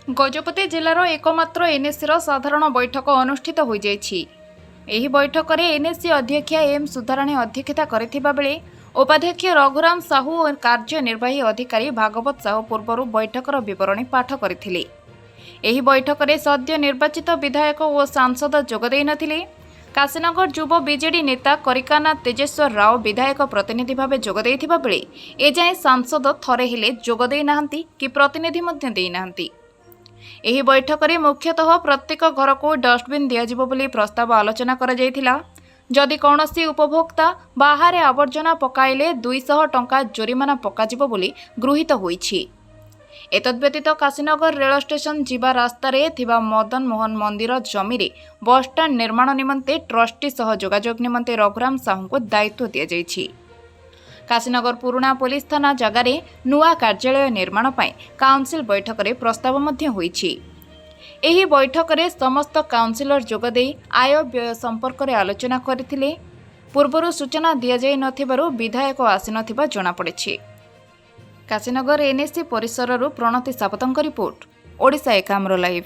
गजपति जिलार एकमात्र एनएसी साधारण बैठक अनुष्ठित हो जाइछि। एही बैठक में एनएसी अध्यक्षा एम सुधाराणी अध्यक्षता करथिबा बेले उपाध्यक्ष रघुराम साहू और कार्यनिर्वाही अधिकारी भागवत साहू पूर्व बैठकर विवरणी पाठ करथिले। एही बैठक में सद्य निर्वाचित विधायक और सांसद जोगदेई नथिले। काशीनगर युव बीजेडी नेता करिकानाथ तेजेश्वर राव विधायक प्रतिनिधि भाव जोगदेइथिबा बेले एजाए सांसद थरे हेले जोगदेई नाहंती कि प्रतिनिधि मध्य देई नाहंती। एही बैठक में मुख्यतः प्रत्येक घर को डस्टबिन दियाजिबो बोली प्रस्ताव आलोचना करा जायथिला। जदि कौनसी उपभोक्ता बाहर आवर्जना पकाइले 200 टंका जोरिमाना पकाजिबो बोली गृहीत होईछि। एतद्व्यतीत काशीनगर रेल स्टेशन जीवा रास्ता रे थिबा मदन मोहन मंदिर जमी रे बसस्टाण्ड निर्माण निमंते ट्रस्टी सह जोगाजोग निमंते रघुराम साहू को दायित्व दिया जायछि। काशीनगर पुराना पुलिस थाना जगार नुआ कार्यालय निर्माण पाई काउंसिल बैठक में प्रस्ताव मध्य होईछि। एही बैठक में समस्त काउंसिलर जोगदेई आय व्यय संपर्क में आलोचना करथिले। पूर्वरु सूचना दिया जाय नथिबारु विधायक आसी नथिबा जणा पड़िछि। Kashinagar NAC परिसररु Pranati सापतंक report, Odisha Ekamra live.